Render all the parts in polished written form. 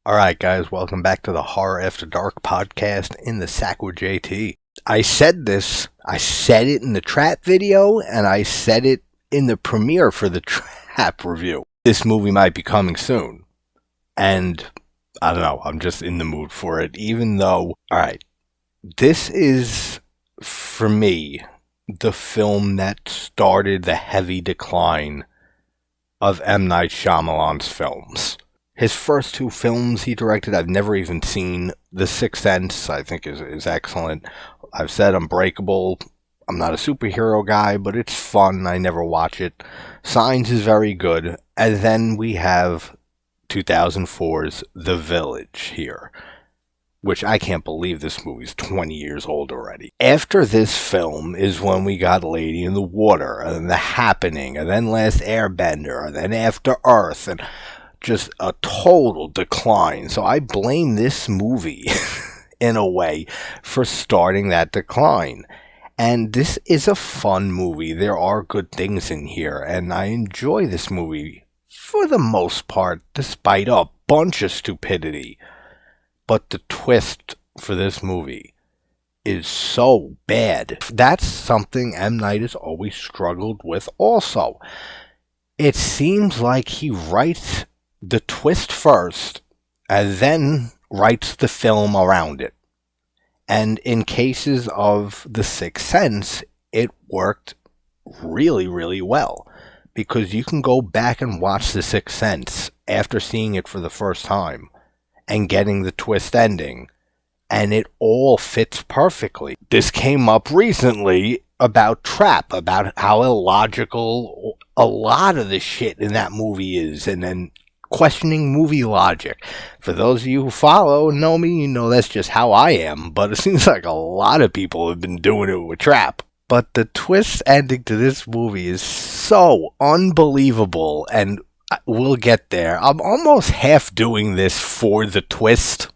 Alright guys, welcome back to the Horror After Dark podcast in the sack with JT. I said it in the trap video, and I said it in the premiere for the trap review. This movie might be coming soon. And, I don't know, I'm just in the mood for it, even though, alright, this is, for me, the film that started the heavy decline of M. Night Shyamalan's films. His first two films he directed, I've never even seen. The Sixth Sense, I think, is excellent. I've said Unbreakable. I'm not a superhero guy, but it's fun. I never watch it. Signs is very good. And then we have 2004's The Village here, which I can't believe this movie's 20 years old already. After this film is when we got Lady in the Water, and then The Happening, and then Last Airbender, and then After Earth, and just a total decline. So I blame this movie, in a way, for starting that decline. And this is a fun movie. There are good things in here, and I enjoy this movie for the most part, despite a bunch of stupidity. But the twist for this movie is so bad. That's something M. Night has always struggled with also. It seems like he writes the twist first, and then writes the film around it. And in cases of The Sixth Sense, it worked really, really well. Because you can go back and watch The Sixth Sense after seeing it for the first time, and getting the twist ending, and it all fits perfectly. This came up recently about Trap, about how illogical a lot of the shit in that movie is, and then questioning movie logic. For those of you who follow and know me, you know that's just how I am, but it seems like a lot of people have been doing it with Trap. But the twist ending to this movie is so unbelievable, and we'll get there. I'm almost half doing this for the twist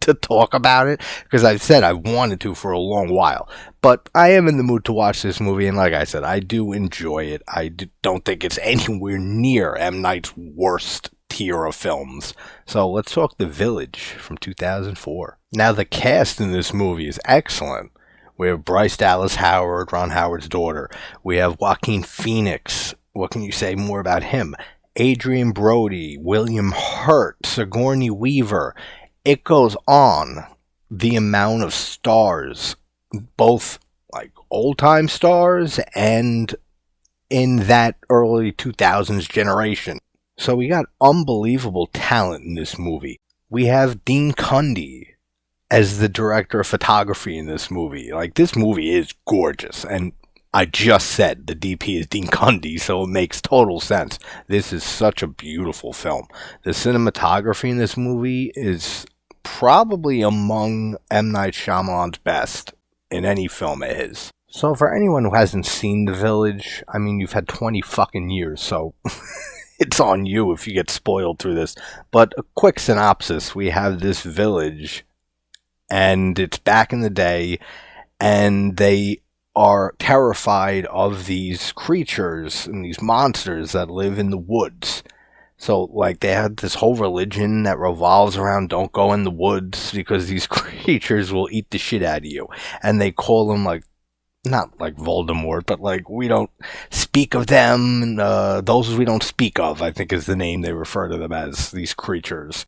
to talk about it, because I've said I wanted to for a long while. But I am in the mood to watch this movie, and like I said, I do enjoy it. I don't think it's anywhere near M. Night's worst tier of films. So let's talk The Village from 2004. Now, the cast in this movie is excellent. We have Bryce Dallas Howard, Ron Howard's daughter. We have Joaquin Phoenix. What can you say more about him? Adrian Brody, William Hurt, Sigourney Weaver. It goes on. The amount of stars, both like old-time stars and in that early 2000s generation. So we got unbelievable talent in this movie. We have Dean Cundey as the director of photography in this movie. Like, this movie is gorgeous, and I just said the DP is Dean Cundey, so it makes total sense. This is such a beautiful film. The cinematography in this movie is probably among M. Night Shyamalan's best in any film of his. So for anyone who hasn't seen The Village, I mean, you've had 20 fucking years, so it's on you if you get spoiled through this. But a quick synopsis: we have this village, and it's back in the day, and they are terrified of these creatures and these monsters that live in the woods. So, like, they have this whole religion that revolves around don't go in the woods because these creatures will eat the shit out of you. And they call them, like, not like Voldemort, but like, we don't speak of them. Those we don't speak of, I think, is the name they refer to them as, these creatures.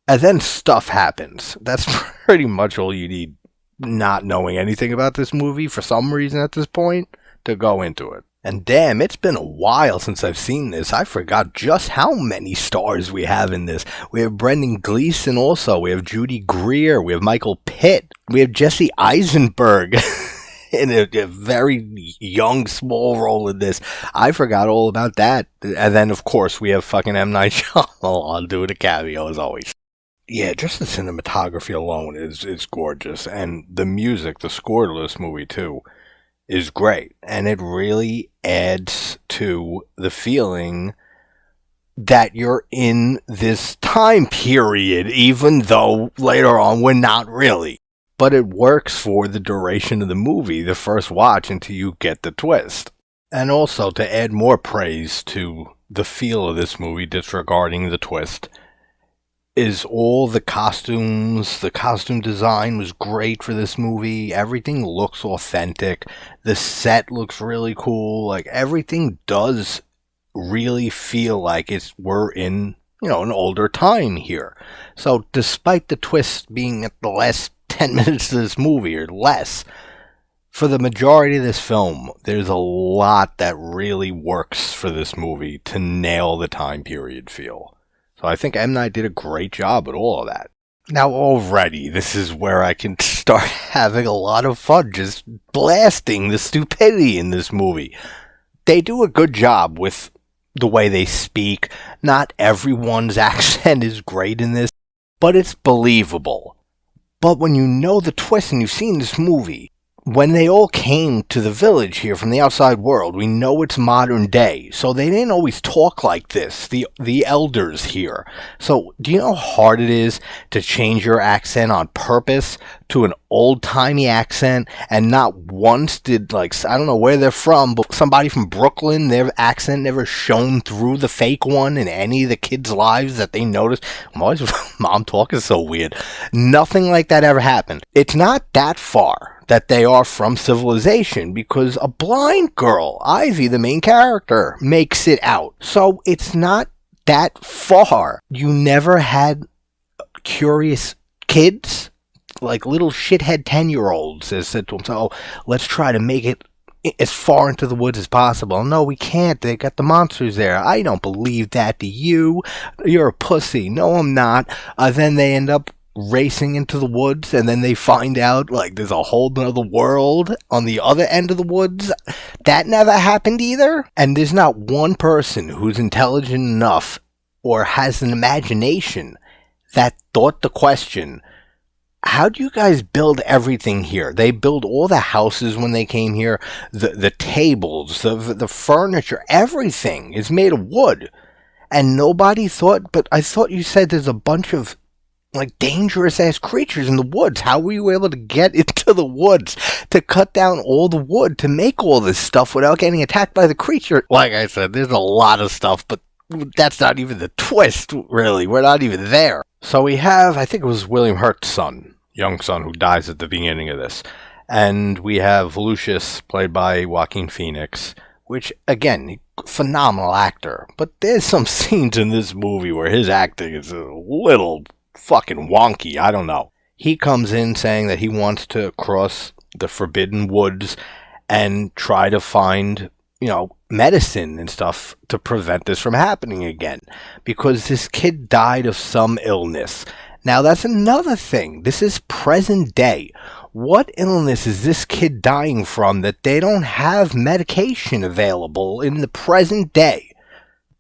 And then stuff happens. That's pretty much all you need, not knowing anything about this movie for some reason at this point, to go into it. And damn, it's been a while since I've seen this. I forgot just how many stars we have in this. We have Brendan Gleeson also. We have Judy Greer. We have Michael Pitt. We have Jesse Eisenberg in a very young, small role in this. I forgot all about that. And then, of course, we have fucking M. Night Shyamalan doing a cameo, as always. Yeah, just the cinematography alone is gorgeous. And the music, the score to this movie, too, is great. And it really adds to the feeling that you're in this time period, even though later on we're not really. But it works for the duration of the movie, the first watch, until you get the twist. And also, to add more praise to the feel of this movie, disregarding the twist, is all the costumes. The costume design was great for this movie. Everything looks authentic. The set looks really cool. Like, everything does really feel like we're in, an older time here. So despite the twist being at the last 10 minutes of this movie or less, for the majority of this film, there's a lot that really works for this movie to nail the time period feel. So I think M. Night did a great job at all of that. Now already, this is where I can start having a lot of fun just blasting the stupidity in this movie. They do a good job with the way they speak. Not everyone's accent is great in this, but it's believable. But when you know the twist and you've seen this movie, when they all came to the village here from the outside world, we know it's modern day, so they didn't always talk like this, the elders here. So do you know how hard it is to change your accent on purpose to an old-timey accent, and not once did, I don't know where they're from, but somebody from Brooklyn, their accent never shone through the fake one in any of the kids' lives that they noticed? Why is Mom talking so weird? Nothing like that ever happened. It's not that far that they are from civilization, because a blind girl, Ivy, the main character, makes it out. So it's not that far. You never had curious kids, like little shithead 10-year-olds, that said to themselves, oh, let's try to make it as far into the woods as possible. No, we can't. They got the monsters there. I don't believe that to you. You're a pussy. No, I'm not. Then they end up racing into the woods, and then they find out there's a whole other world on the other end of the woods. That never happened either. And there's not one person who's intelligent enough or has an imagination that thought the question, how do you guys build everything here? They build all the houses when they came here, the tables, the furniture, everything is made of wood. And nobody thought, but I thought you said there's a bunch of dangerous ass creatures in the woods. How were you able to get into the woods to cut down all the wood to make all this stuff without getting attacked by the creature? Like I said, there's a lot of stuff, but that's not even the twist, really. We're not even there. So we have, I think it was William Hurt's young son, who dies at the beginning of this. And we have Lucius, played by Joaquin Phoenix, which, again, phenomenal actor. But there's some scenes in this movie where his acting is a little fucking wonky. I don't know. He comes in saying that he wants to cross the forbidden woods and try to find, medicine and stuff to prevent this from happening again, because this kid died of some illness. Now that's another thing. This is present day. What illness is this kid dying from that they don't have medication available in the present day?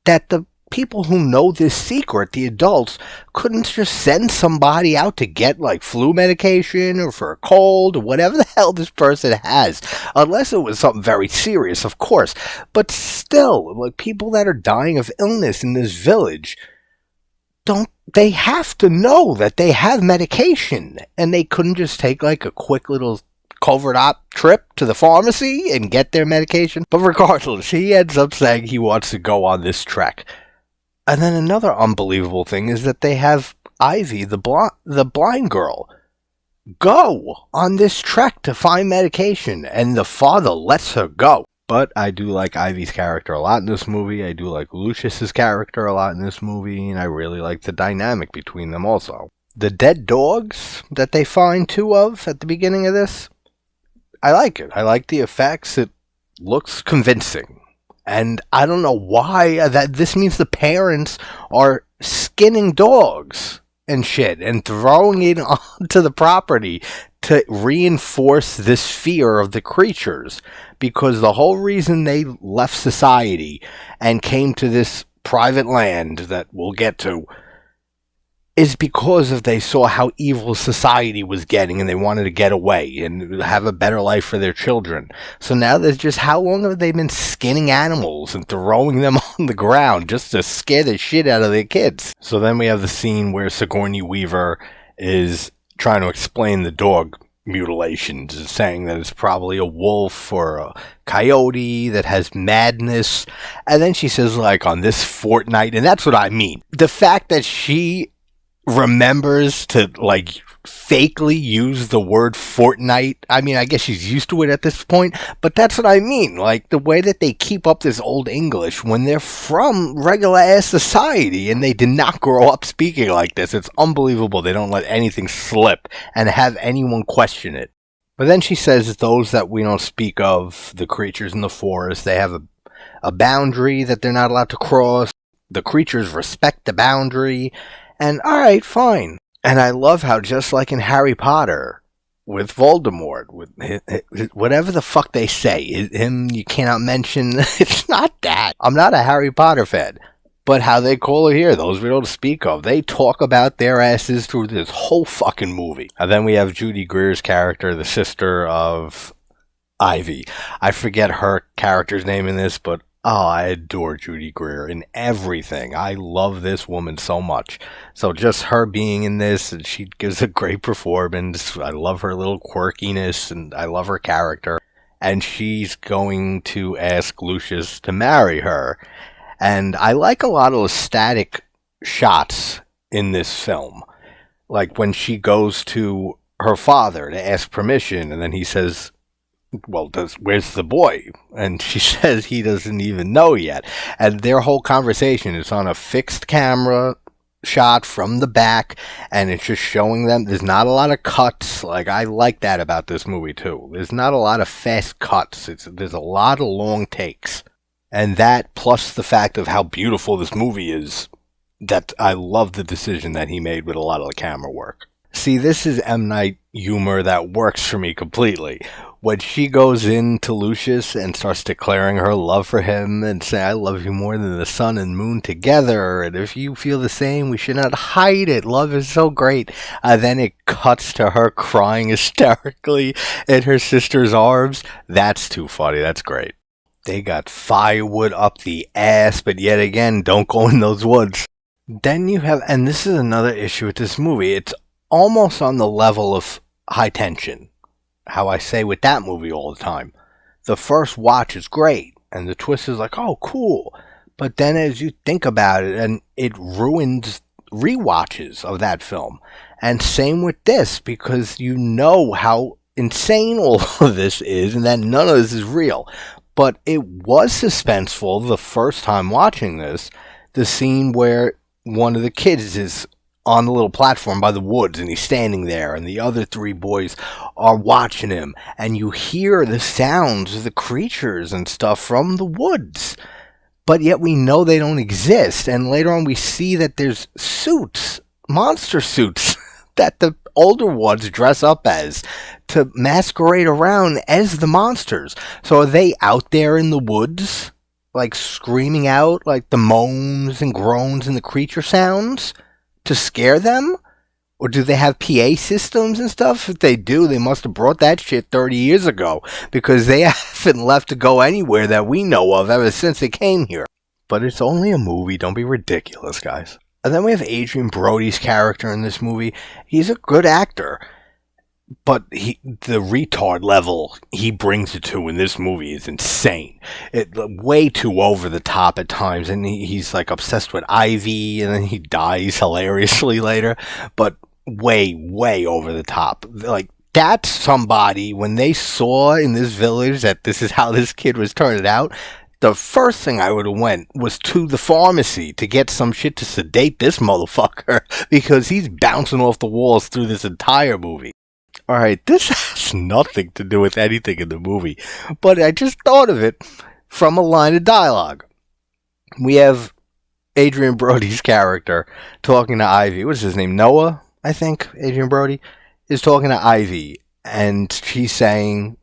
That the people who know this secret, the adults, couldn't just send somebody out to get flu medication or for a cold or whatever the hell this person has, unless it was something very serious, of course. But still, people that are dying of illness in this village, they have to know that they have medication, and they couldn't just take a quick little covert op trip to the pharmacy and get their medication. But regardless, he ends up saying he wants to go on this trek. And then another unbelievable thing is that they have Ivy, the blind girl, go on this trek to find medication, and the father lets her go. But I do like Ivy's character a lot in this movie. I do like Lucius's character a lot in this movie, and I really like the dynamic between them also. The dead dogs that they find two of at the beginning of this, I like it. I like the effects. It looks convincing. And I don't know why that this means the parents are skinning dogs and shit and throwing it onto the property to reinforce this fear of the creatures. Because the whole reason they left society and came to this private land that we'll get to is because they saw how evil society was getting, and they wanted to get away and have a better life for their children. So now there's just, how long have they been skinning animals and throwing them on the ground just to scare the shit out of their kids? So then we have the scene where Sigourney Weaver is trying to explain the dog mutilations and saying that it's probably a wolf or a coyote that has madness. And then she says, on this fortnight, and that's what I mean. The fact that she remembers to, like, fakely use the word Fortnite. I mean, I guess she's used to it at this point, but that's what I mean. Like, the way that they keep up this old English when they're from regular ass society and they did not grow up speaking like this. It's unbelievable. They don't let anything slip and have anyone question it. But then she says those that we don't speak of, the creatures in the forest, they have a boundary that they're not allowed to cross. The creatures respect the boundary. And alright, fine. And I love how, just like in Harry Potter, with Voldemort, with whatever the fuck they say, him you cannot mention, it's not that. I'm not a Harry Potter fan. But how they call it here, those we don't speak of, they talk about their asses through this whole fucking movie. And then we have Judy Greer's character, the sister of Ivy. I forget her character's name in this, but I adore Judy Greer in everything. I love this woman so much. So just her being in this, and she gives a great performance. I love her little quirkiness, and I love her character. And she's going to ask Lucius to marry her. And I like a lot of the static shots in this film. Like when she goes to her father to ask permission, and then he says, well, where's the boy? And she says he doesn't even know yet. And their whole conversation is on a fixed camera shot from the back, and it's just showing them. There's not a lot of cuts. Like, I like that about this movie too. There's not a lot of fast cuts. There's a lot of long takes. And that, plus the fact of how beautiful this movie is, that I love the decision that he made with a lot of the camera work. See, this is M. Night humor that works for me completely. When she goes in to Lucius and starts declaring her love for him and saying, I love you more than the sun and moon together, and if you feel the same, we should not hide it. Love is so great. Then it cuts to her crying hysterically in her sister's arms. That's too funny. That's great. They got firewood up the ass, but yet again, don't go in those woods. Then you have, and this is another issue with this movie, it's almost on the level of High Tension. How I say with that movie all the time. The first watch is great, and the twist is like, oh, cool. But then as you think about it, and it ruins rewatches of that film. And same with this, because you know how insane all of this is, and that none of this is real. But it was suspenseful the first time watching this. The scene where one of the kids is on the little platform by the woods, and he's standing there, and the other three boys are watching him, and you hear the sounds of the creatures and stuff from the woods, but yet we know they don't exist. And later on we see that there's suits, monster suits, that the older ones dress up as to masquerade around as the monsters. So are they out there in the woods, like screaming out like the moans and groans and the creature sounds to scare them? Or do they have PA systems and stuff? If they do, they must have brought that shit 30 years ago, because they haven't left to go anywhere that we know of ever since they came here. But it's only a movie. Don't be ridiculous, guys. And then we have Adrian Brody's character in this movie. He's a good actor, but the retard level he brings it to in this movie is insane. Way too over the top at times, and he's like obsessed with Ivy, and then he dies hilariously later, but way over the top. Like, that's somebody, when they saw in this village that this is how this kid was turning out, the first thing I would have went was to the pharmacy to get some shit to sedate this motherfucker, because he's bouncing off the walls through this entire movie. Alright, this has nothing to do with anything in the movie, but I just thought of it from a line of dialogue. We have Adrian Brody's character talking to Ivy. What is his name? Noah, I think. Adrian Brody is talking to Ivy, and she's saying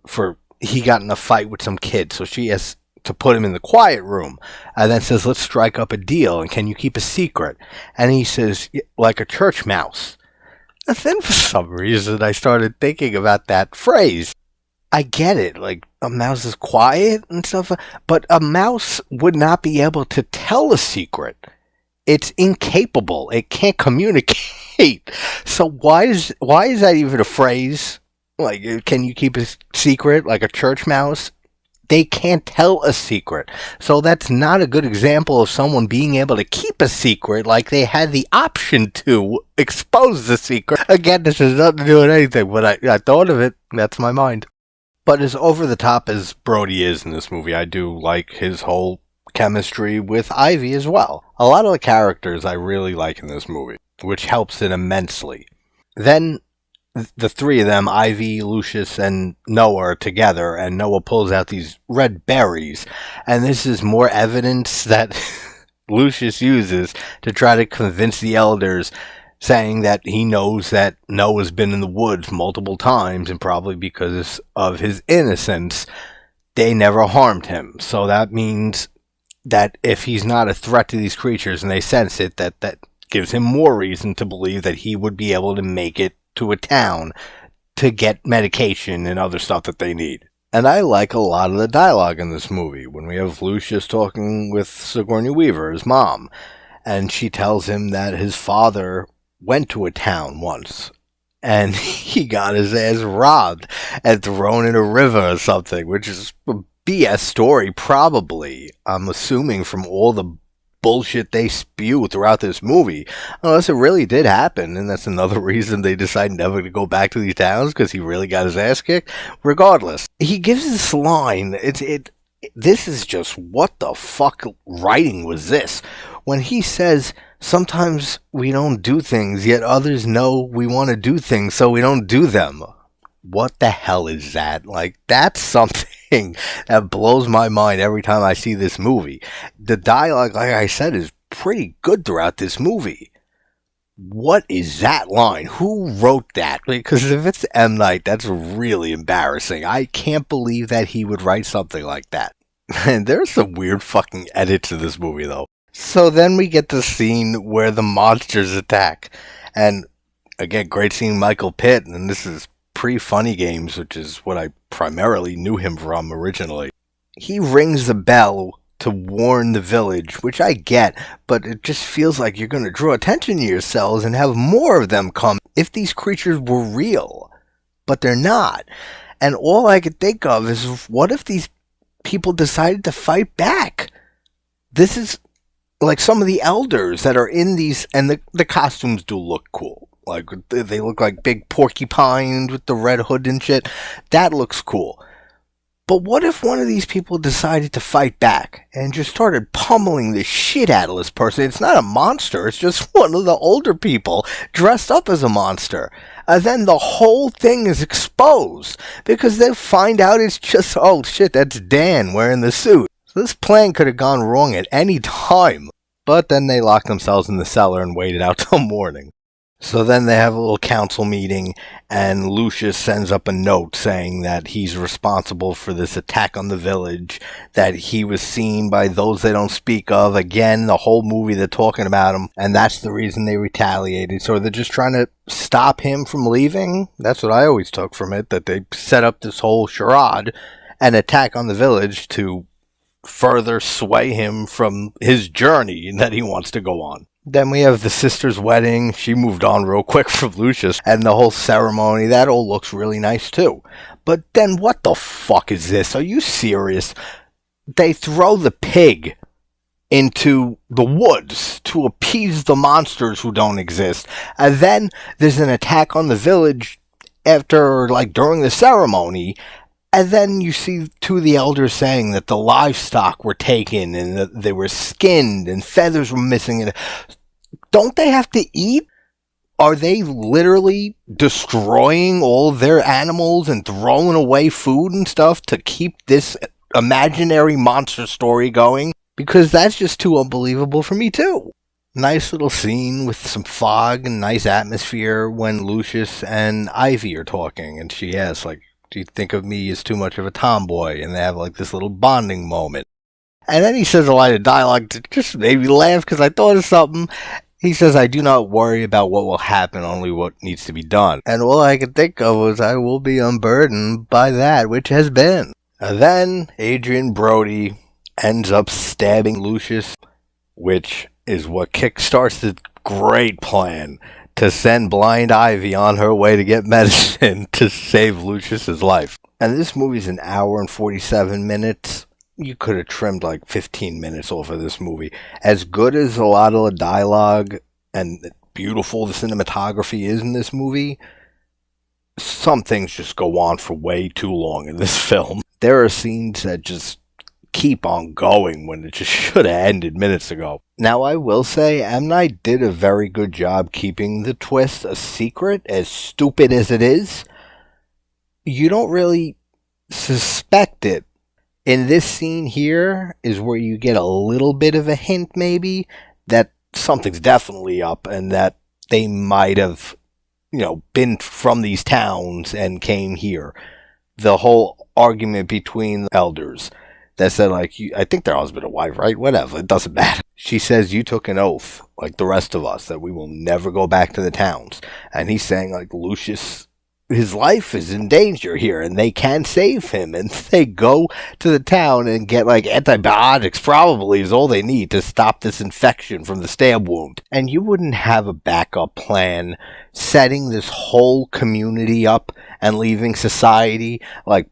he got in a fight with some kid, so she has to put him in the quiet room, and then says, let's strike up a deal, and can you keep a secret? And he says, like a church mouse. And then for some reason I started thinking about that phrase. I get it, like a mouse is quiet and stuff, but a mouse would not be able to tell a secret. It's incapable. It can't communicate. So why is that even a phrase? Like, can you keep a secret like a church mouse? they can't tell a secret. So that's not a good example of someone being able to keep a secret like they had the option to expose the secret. Again, this has nothing to do with anything, but I thought of it. That's my mind. But as over the top as Brody is in this movie, I do like his whole chemistry with Ivy as well. A lot of the characters I really like in this movie, which helps it immensely. Then the three of them, Ivy, Lucius, and Noah, are together, and Noah pulls out these red berries, and this is more evidence that Lucius uses to try to convince the elders, saying that he knows that Noah's been in the woods multiple times, and probably because of his innocence, they never harmed him. So that means that if he's not a threat to these creatures and they sense it, that gives him more reason to believe that he would be able to make it to a town to get medication and other stuff that they need. And I like a lot of the dialogue in this movie. When we have Lucius talking with Sigourney Weaver, his mom, and she tells him that his father went to a town once and he got his ass robbed and thrown in a river or something, which is a BS story probably, I'm assuming, from all the bullshit they spew throughout this movie, unless it really did happen, and that's another reason they decide never to go back to these towns, because he really got his ass kicked. Regardless, he gives this line, this is just, what the fuck writing was this? When he says, sometimes we don't do things, yet others know we want to do things, so we don't do them. What the hell is that? Like, that's something that blows my mind every time I see this movie. The dialogue, like I said, is pretty good throughout this movie. What is that line? Who wrote that? Because if it's M. Night, that's really embarrassing. I can't believe that he would write something like that. And there's some weird fucking edits in this movie, though. So then we get the scene where the monsters attack. And again, great seeing Michael Pitt, and this is pre-Funny Games, which is what I primarily knew him from originally. He rings the bell to warn the village, which I get, but it just feels like you're going to draw attention to yourselves and have more of them come if these creatures were real. But they're not. And all I could think of is, what if these people decided to fight back? This is like some of the elders that are in these, and the costumes do look cool. Like, they look like big porcupines with the red hood and shit. That looks cool. But what if one of these people decided to fight back and just started pummeling the shit out of this person? It's not a monster. It's just one of the older people dressed up as a monster. And then the whole thing is exposed because they find out it's just, oh shit, that's Dan wearing the suit. So this plan could have gone wrong at any time. But then they locked themselves in the cellar and waited out till morning. So then they have a little council meeting, and Lucius sends up a note saying that he's responsible for this attack on the village, that he was seen by those they don't speak of. Again, the whole movie they're talking about him, and that's the reason they retaliated. So they're just trying to stop him from leaving? That's what I always took from it, that they set up this whole charade and attack on the village to further sway him from his journey that he wants to go on. Then we have the sister's wedding. She moved on real quick from Lucius. And the whole ceremony, that all looks really nice too. But then what the fuck is this? Are you serious? They throw the pig into the woods to appease the monsters who don't exist. And then there's an attack on the village after, like, during the ceremony. And then you see two of the elders saying that the livestock were taken and that they were skinned and feathers were missing. Don't they have to eat? Are they literally destroying all of their animals and throwing away food and stuff to keep this imaginary monster story going? Because that's just too unbelievable for me too. Nice little scene with some fog and nice atmosphere when Lucius and Ivy are talking, and she asks, like, do you think of me as too much of a tomboy? And they have like this little bonding moment. And then he says a line of dialogue that just made me laugh because I thought of something. He says, I do not worry about what will happen, only what needs to be done. And all I could think of was, I will be unburdened by that which has been. And then Adrian Brody ends up stabbing Lucius, which is what kickstarts the great plan to send Blind Ivy on her way to get medicine to save Lucius's life. And this movie's an hour and 47 minutes. You could have trimmed like 15 minutes off of this movie. As good as a lot of the dialogue and beautiful the cinematography is in this movie, some things just go on for way too long in this film. There are scenes that just keep on going when it just should have ended minutes ago. Now, I will say, M. Night did a very good job keeping the twist a secret, as stupid as it is. You don't really suspect it. In this scene here is where you get a little bit of a hint, maybe, that something's definitely up and that they might have, been from these towns and came here. The whole argument between elders that said, I think they're husband and wife, right? Whatever, it doesn't matter. She says, you took an oath, like the rest of us, that we will never go back to the towns. And he's saying, Lucius, his life is in danger here, and they can save him. And they go to the town and get, antibiotics, probably, is all they need to stop this infection from the stab wound. And you wouldn't have a backup plan setting this whole community up and leaving society,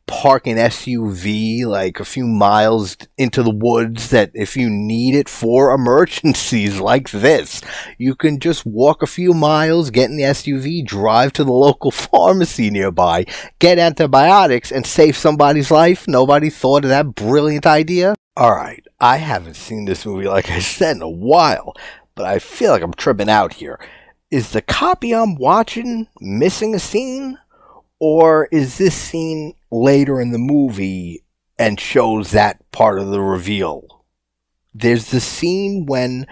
park an SUV a few miles into the woods that if you need it for emergencies like this, you can just walk a few miles, get in the SUV, drive to the local pharmacy nearby, get antibiotics, and save somebody's life. Nobody thought of that brilliant idea? Alright, I haven't seen this movie, like I said, in a while, but I feel like I'm tripping out here. Is the copy I'm watching missing a scene? Or is this scene later in the movie and shows that part of the reveal? There's the scene when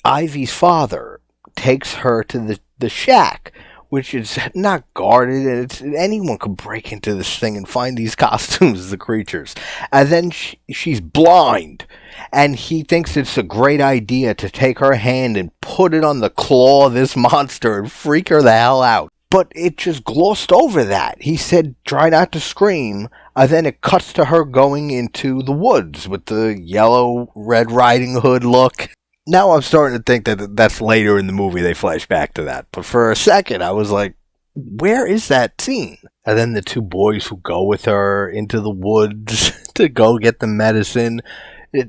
Ivy's father takes her to the shack, which is not guarded, and anyone could break into this thing and find these costumes, the creatures. And then she's blind, and he thinks it's a great idea to take her hand and put it on the claw of this monster and freak her the hell out. But it just glossed over that. He said, try not to scream. And then it cuts to her going into the woods with the yellow Red Riding Hood look. Now I'm starting to think that that's later in the movie they flash back to that. But for a second, I was like, where is that scene? And then the two boys who go with her into the woods to go get the medicine.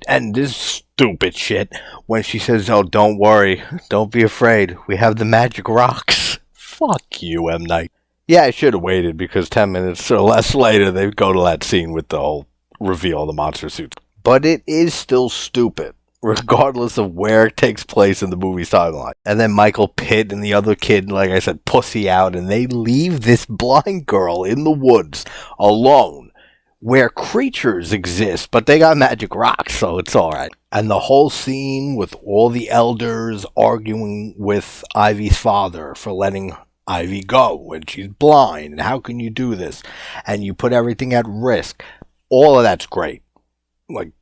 And this stupid shit when she says, oh, don't worry. Don't be afraid. We have the magic rocks. Fuck you, M. Night. Yeah, I should have waited because 10 minutes or less later they go to that scene with the whole reveal of the monster suits. But it is still stupid, regardless of where it takes place in the movie's timeline. And then Michael Pitt and the other kid, like I said, pussy out, and they leave this blind girl in the woods alone, where creatures exist, but they got magic rocks, so it's alright. And the whole scene with all the elders arguing with Ivy's father for letting Ivy go when she's blind, and how can you do this? And you put everything at risk. All of that's great.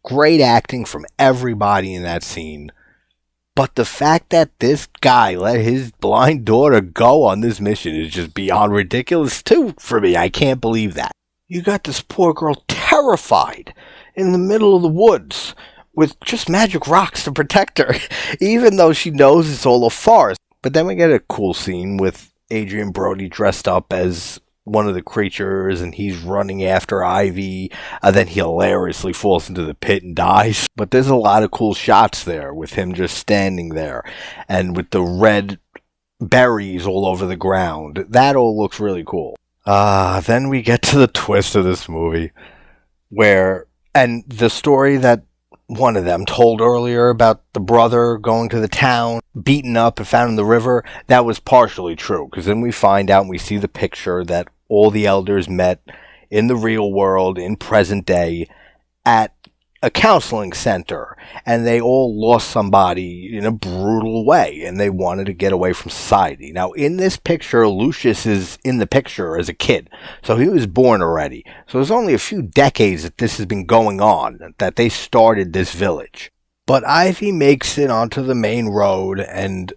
Great acting from everybody in that scene. But the fact that this guy let his blind daughter go on this mission is just beyond ridiculous too for me. I can't believe that. You got this poor girl terrified in the middle of the woods with just magic rocks to protect her, even though she knows it's all a farce. But then we get a cool scene with Adrian Brody dressed up as one of the creatures, and he's running after Ivy, and then he hilariously falls into the pit and dies. But there's a lot of cool shots there with him just standing there, and with the red berries all over the ground. That all looks really cool. Then we get to the twist of this movie, and the story that one of them told earlier about the brother going to the town, beaten up and found in the river, that was partially true, because then we find out and we see the picture that all the elders met in the real world, in present day, at a counseling center, and they all lost somebody in a brutal way, and they wanted to get away from society. Now, in this picture, Lucius is in the picture as a kid, so he was born already. So there's only a few decades that this has been going on, that they started this village. But Ivy makes it onto the main road, and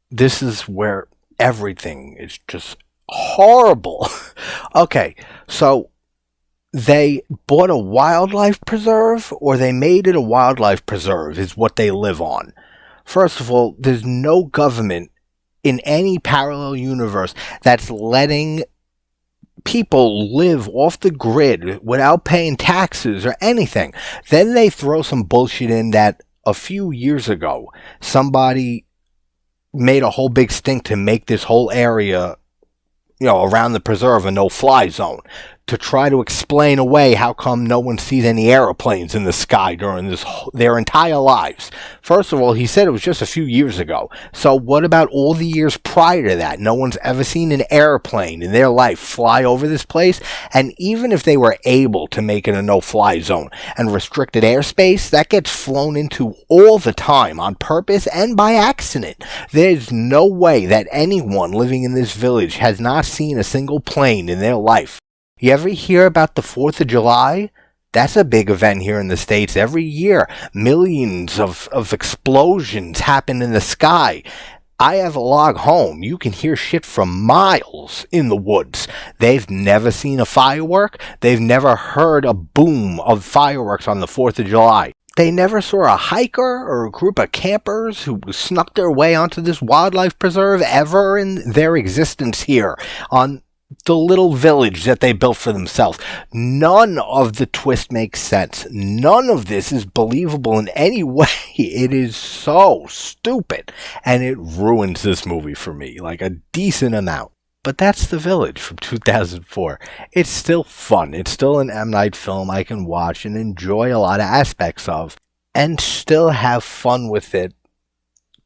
this is where everything is just horrible. Okay, so they bought a wildlife preserve, or they made it a wildlife preserve, is what they live on. First of all, there's no government in any parallel universe that's letting people live off the grid without paying taxes or anything. Then they throw some bullshit in that a few years ago, somebody made a whole big stink to make this whole area, around the preserve a no-fly zone, to try to explain away how come no one sees any airplanes in the sky during their entire lives. First of all, he said it was just a few years ago. So what about all the years prior to that? No one's ever seen an airplane in their life fly over this place. And even if they were able to make it a no-fly zone and restricted airspace, that gets flown into all the time on purpose and by accident. There's no way that anyone living in this village has not seen a single plane in their life. You ever hear about the 4th of July? That's a big event here in the States every year. Millions of explosions happen in the sky. I have a log home. You can hear shit from miles in the woods. They've never seen a firework. They've never heard a boom of fireworks on the 4th of July. They never saw a hiker or a group of campers who snuck their way onto this wildlife preserve ever in their existence here on the little village that they built for themselves. None of the twist makes sense. None of this is believable in any way. It is so stupid, and it ruins this movie for me, like a decent amount. But that's The Village from 2004. It's still fun. It's still an M. Night film I can watch and enjoy a lot of aspects of, and still have fun with it,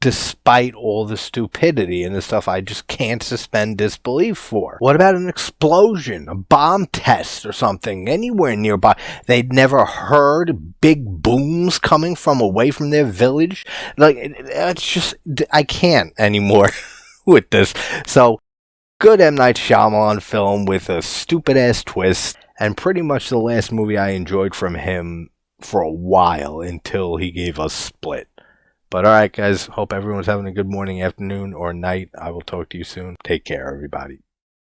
despite all the stupidity and the stuff I just can't suspend disbelief for. What about an explosion, a bomb test or something anywhere nearby? They'd never heard big booms coming from away from their village. Like, it's just, I can't anymore with this. So, good M. Night Shyamalan film with a stupid-ass twist, and pretty much the last movie I enjoyed from him for a while until he gave us Split. But alright guys, hope everyone's having a good morning, afternoon, or night. I will talk to you soon. Take care, everybody.